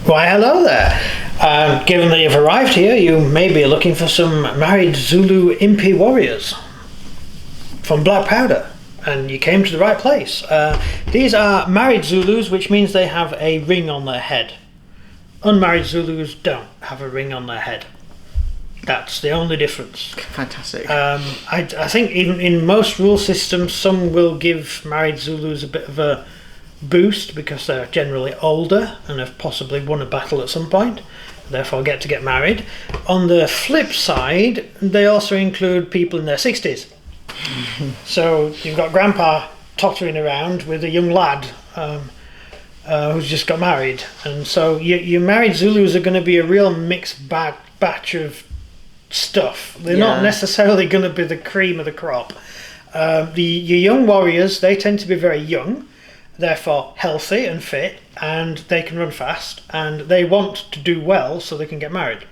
Why, hello there. Given that you've arrived here, you may be looking for some married Zulu Impi warriors from Black Powder, and you came to the right place. These are married Zulus, which means they have a ring on their head. Unmarried Zulus don't have a ring on their head. That's the only difference. Fantastic. I think even in most rule systems, some will give married Zulus a bit of a boost because they're generally older and have possibly won a battle at some point, therefore get to get married. On the flip side, they also include people in their 60s. So you've got grandpa tottering around with a young lad who's just got married, and so your married Zulus are going to be a real mixed batch of stuff. They're not necessarily going to be the cream of the crop. Your young warriors, they tend to be very young, therefore healthy and fit, and they can run fast, and they want to do well so they can get married.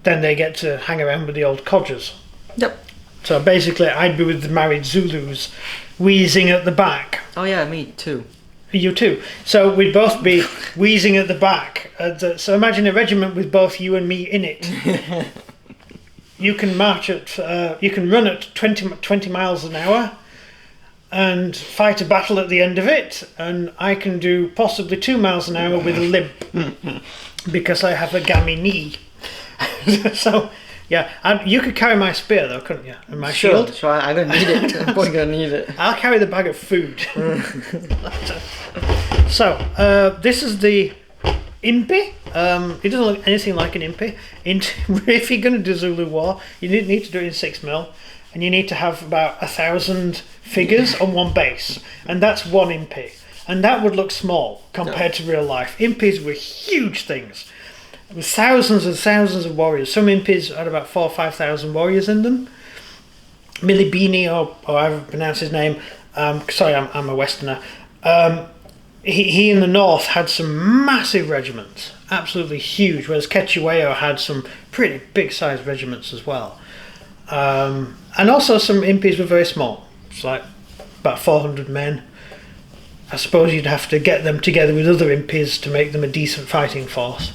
Then they get to hang around with the old codgers. Yep. So basically I'd be with the married Zulus wheezing at the back. Oh yeah, me too. You too. So we'd both be wheezing at the back. So imagine a regiment with both you and me in it. You can march at, you can run at 20 miles an hour and fight a battle at the end of it, and I can do possibly 2 miles an hour with a limp because I have a gammy knee. So yeah, you could carry my spear though, couldn't you? And my shield. Sure, I don't need it. I'm probably going to need it. I'll carry the bag of food. So this is the Impi. It doesn't look anything like an Impi. If you're going to do Zulu War, you need to do it in 6mm, and you need to have about 1,000 figures on one base, and that's one Impi. And that would look small compared to real life. Impis were huge things, with thousands and thousands of warriors. Some Impis had about 4,000 or 5,000 warriors in them. Milibini, or however you pronounce his name, sorry, I'm a Westerner. He in the north had some massive regiments, absolutely huge, whereas Kechiweo had some pretty big sized regiments as well. And also some Impis were very small. It's like about 400 men. I suppose you'd have to get them together with other Impis to make them a decent fighting force.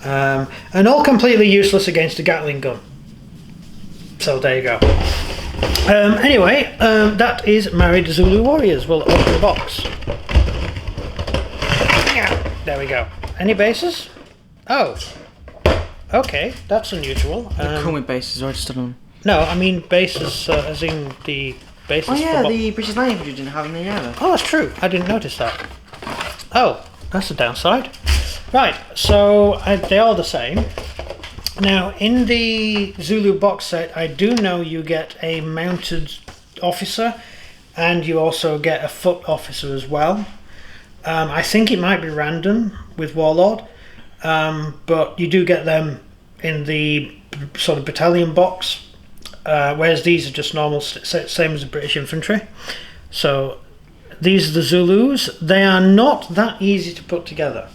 And all completely useless against a Gatling gun. So there you go. Anyway, that is Married Zulu Warriors. We'll open the box. There we go. Any bases? Oh. Okay, that's unusual. The Cromwell bases are just on. No, I mean bases as in the bases. Oh yeah, the British Light Infantry didn't have any either. Oh, that's true. I didn't notice that. Oh, that's the downside. Right, so they're all the same. Now, in the Zulu box set, I do know you get a mounted officer, and you also get a foot officer as well. I think it might be random with Warlord, but you do get them in the sort of battalion box, whereas these are just normal, same as the British infantry. So these are the Zulus. They are not that easy to put together,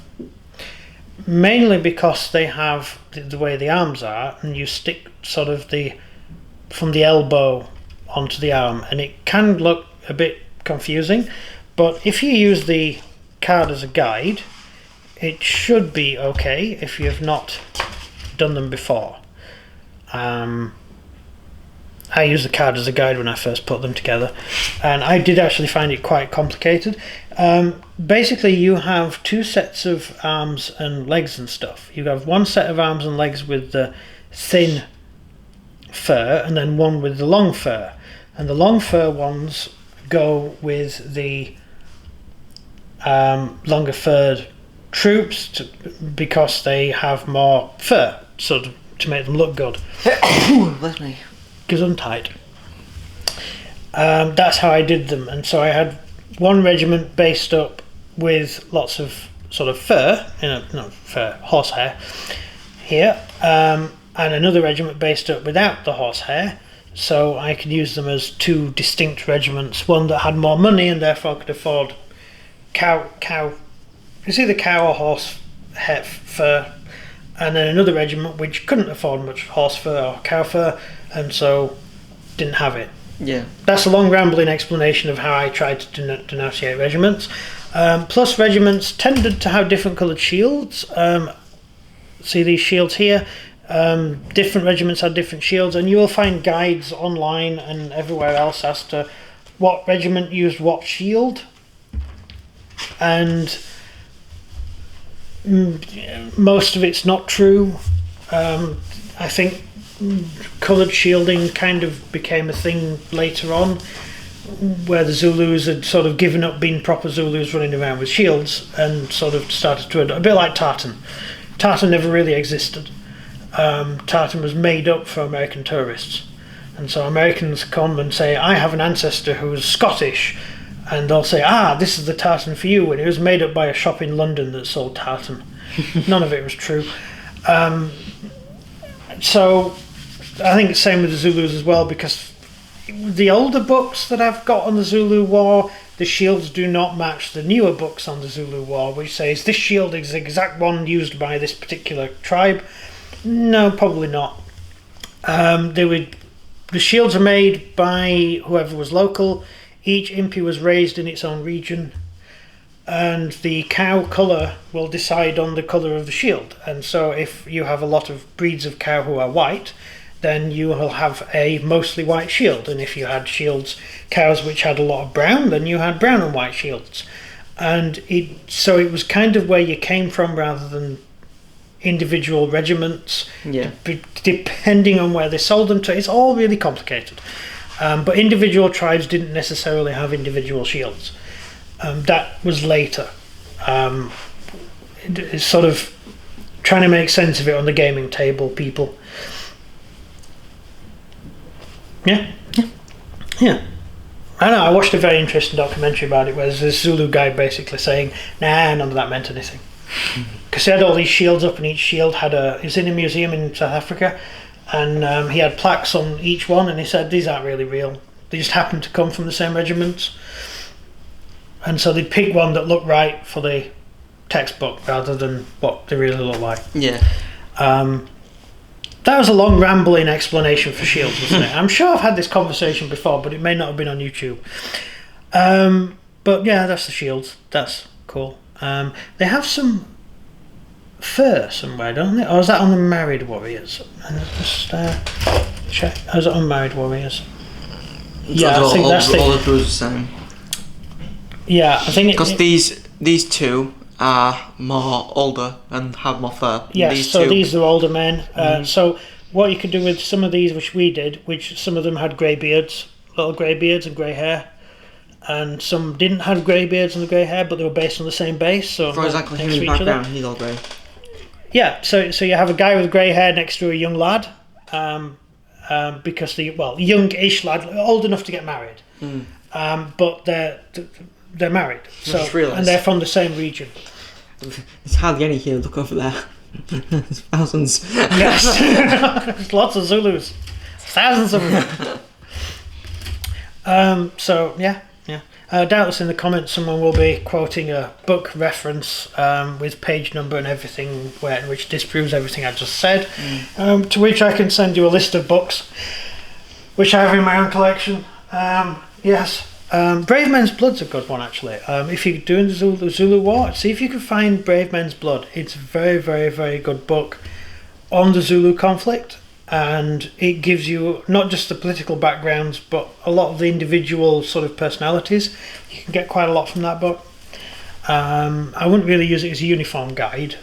mainly because they have the way the arms are, and you stick sort of from the elbow onto the arm, and it can look a bit confusing, but if you use the card as a guide, it should be okay if you have not done them before. I used the card as a guide when I first put them together, and I did actually find it quite complicated. Basically, you have two sets of arms and legs and stuff. You have one set of arms and legs with the thin fur, and then one with the long fur. And the long fur ones go with the longer furred troops because they have more fur, sort of to make them look good. Bless me. Gesundheit. That's how I did them, and so I had one regiment based up with lots of sort of fur, horsehair here, and another regiment based up without the horsehair, so I could use them as two distinct regiments, one that had more money and therefore could afford cow, it's either cow or horse fur, and then another regiment which couldn't afford much horse fur or cow fur, and so didn't have it. Yeah. That's a long rambling explanation of how I tried to denunciate regiments. Plus, regiments tended to have different coloured shields. See these shields here? Different regiments had different shields, and you will find guides online and everywhere else as to what regiment used what shield. And most of it's not true. I think coloured shielding kind of became a thing later on, where the Zulus had sort of given up being proper Zulus running around with shields and sort of started to adopt, a bit like tartan. Tartan never really existed. Tartan was made up for American tourists, and so Americans come and say, I have an ancestor who's Scottish, and they'll say, this is the tartan for you, and it was made up by a shop in London that sold tartan. None of it was true. So I think it's the same with the Zulus as well, because the older books that I've got on the Zulu War, the shields do not match the newer books on the Zulu War, which says this shield is the exact one used by this particular tribe. No, probably not. The shields are made by whoever was local. Each impi was raised in its own region, and the cow colour will decide on the colour of the shield. And so if you have a lot of breeds of cow who are white, then you will have a mostly white shield. And if you had cows which had a lot of brown, then you had brown and white shields. And so it was kind of where you came from rather than individual regiments. Yeah. Depending on where they sold them to. It's all really complicated. But individual tribes didn't necessarily have individual shields. That was later. It's sort of trying to make sense of it on the gaming table, people. Yeah. I know, I watched a very interesting documentary about it where there's this Zulu guy basically saying, none of that meant anything. Because he had all these shields up, and each shield it's in a museum in South Africa, and he had plaques on each one, and he said, these aren't really real. They just happen to come from the same regiments. And so they picked one that looked right for the textbook rather than what they really look like. Yeah. That was a long rambling explanation for shields, wasn't it? I'm sure I've had this conversation before, but it may not have been on YouTube. But yeah, that's the shields. That's cool. They have some fur somewhere, don't they? Or is that on the married warriors? Just check. Or is it on married warriors? Yeah, I think that's all the the same. Yeah, I think because these two are more older and have more fur. Yes, these are older men. So what you could do with some of these, which we did, which some of them had grey beards, little grey beards and grey hair, and some didn't have grey beards and grey hair, but they were based on the same base. So for exactly him in the background, he's all grey. Yeah, so you have a guy with grey hair next to a young lad, because youngish lad, old enough to get married, but they're married. So and they're from the same region. There's hardly any here. Look over there. There's thousands. Yes, there's lots of Zulus, thousands of them. So yeah. Doubtless in the comments someone will be quoting a book reference with page number and everything, which disproves everything I just said. To which I can send you a list of books, which I have in my own collection. Yes. Brave Men's Blood's a good one, actually. If you're doing the Zulu War, see if you can find Brave Men's Blood. It's a very, very, very good book on the Zulu conflict, and it gives you not just the political backgrounds, but a lot of the individual sort of personalities. You can get quite a lot from that book. I wouldn't really use it as a uniform guide,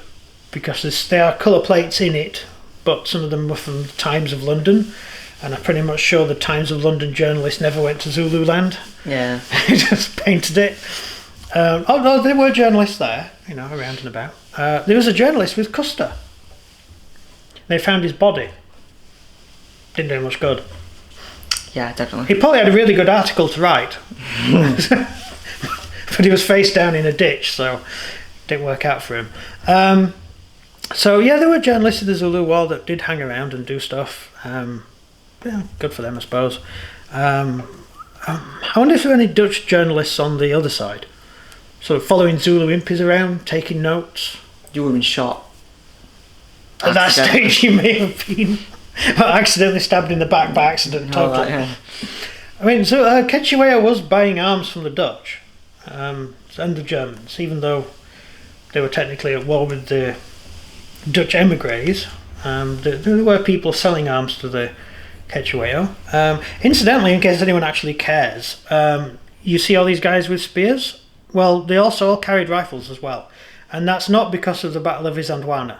because there are colour plates in it, but some of them were from the Times of London. And I'm pretty much sure the Times of London journalist never went to Zululand. Yeah. He just painted it. Although there were journalists there, around and about. There was a journalist with Custer. They found his body. Didn't do much good. Yeah, definitely. He probably had a really good article to write. But he was face down in a ditch, so it didn't work out for him. So yeah, there were journalists in the Zulu War that did hang around and do stuff. Yeah, good for them, I suppose. I wonder if there are any Dutch journalists on the other side, sort of following Zulu impis around, taking notes. You would have been shot. At that stage, you may have been accidentally stabbed in the back by accident. Totally. I mean, so Ketchuea was buying arms from the Dutch and the Germans, even though they were technically at war with the Dutch emigres. There were people selling arms to the Ketchuea. Incidentally, in case anyone actually cares, you see all these guys with spears? Well, they also all carried rifles as well. And that's not because of the Battle of Isandlwana.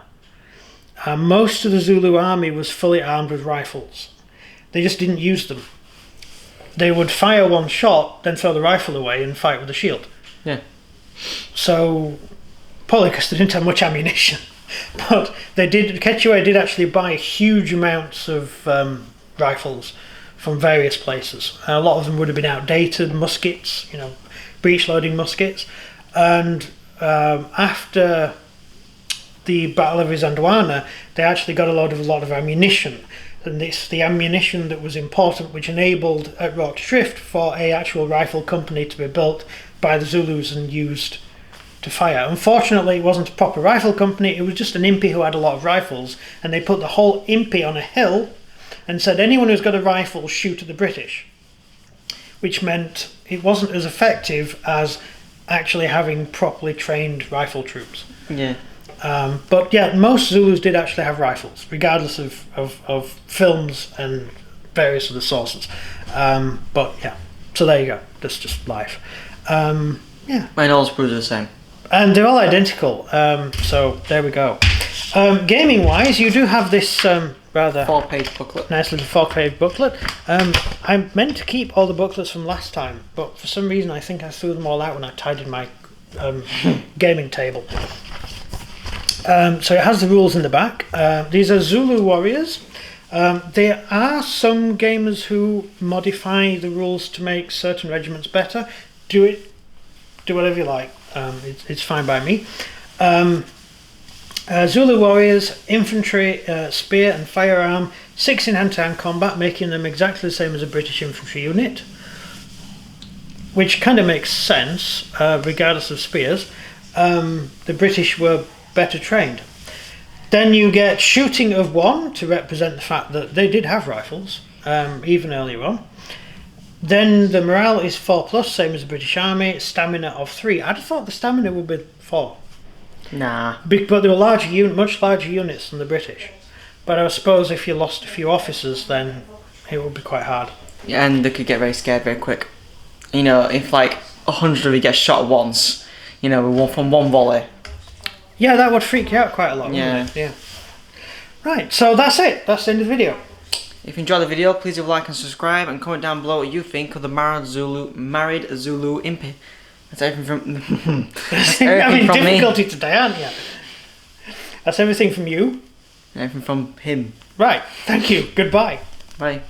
Most of the Zulu army was fully armed with rifles. They just didn't use them. They would fire one shot, then throw the rifle away and fight with the shield. Yeah. So, probably because they didn't have much ammunition. But Ketchuea did actually buy huge amounts of rifles from various places. A lot of them would have been outdated muskets, breech-loading muskets. And after the Battle of Isandlwana, they actually got a lot of ammunition. And it's the ammunition that was important, which enabled at Rock Drift for a actual rifle company to be built by the Zulus and used to fire. Unfortunately, it wasn't a proper rifle company. It was just an impi who had a lot of rifles, and they put the whole impi on a hill and said anyone who's got a rifle, shoot at the British, which meant it wasn't as effective as actually having properly trained rifle troops. Yeah. But yeah, most Zulus did actually have rifles, regardless of films and various other sources. But yeah, so there you go. That's just life. Yeah. Mine all are the same. And they're all identical. So there we go. Gaming-wise, you do have this rather 4-page booklet. Nice little 4-page booklet. I meant to keep all the booklets from last time, but for some reason I think I threw them all out when I tidied my gaming table. So it has the rules in the back. These are Zulu warriors. There are some gamers who modify the rules to make certain regiments better. Do whatever you like. It's fine by me. Zulu warriors, infantry, spear and firearm, 6 in hand-to-hand combat, making them exactly the same as a British infantry unit, which kind of makes sense, regardless of spears. The British were better trained. Then you get shooting of 1 to represent the fact that they did have rifles, even earlier on. Then the morale is 4+, same as the British Army. Stamina of 3. I'd have thought the stamina would be 4. Nah. But they were much larger units than the British. But I suppose if you lost a few officers, then it would be quite hard. Yeah, and they could get very scared very quick. If like 100 of you get shot at once, from one volley. Yeah, that would freak you out quite a lot, wouldn't it? Yeah. Right, so that's it. That's the end of the video. If you enjoyed the video, please leave a like and subscribe, and comment down below what you think of the married Zulu impi. That's everything from. That's everything from difficulty me. Today, aren't you? That's everything from you. Everything from him. Right. Thank you. Goodbye. Bye.